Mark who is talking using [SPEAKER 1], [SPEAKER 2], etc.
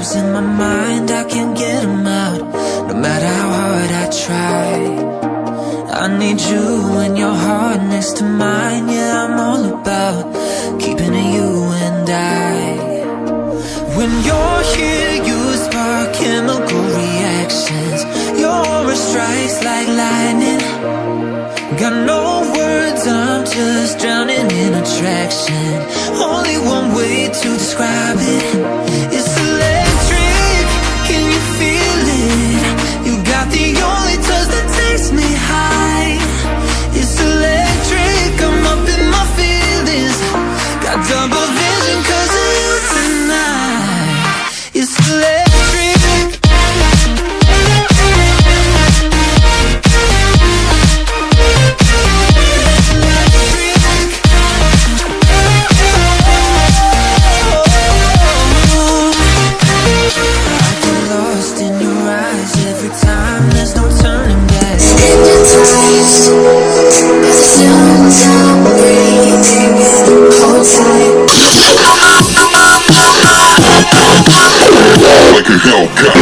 [SPEAKER 1] thoughts in my mind, I can't get them out, no matter how hard I try. I need you and your heart next to mine. Yeah, I'm all about keeping it you and I. When you're here, you spark chemical reactions. Your aura strikes like lightning. Got no words, I'm just drowning in attraction. Only one way to describe it. It's electric, can you feel it? You got the only touch that takes me high. It's electric, I'm up in my feelings. Got double vision 'cause of you tonight. It's electric.
[SPEAKER 2] Like a Hellcat.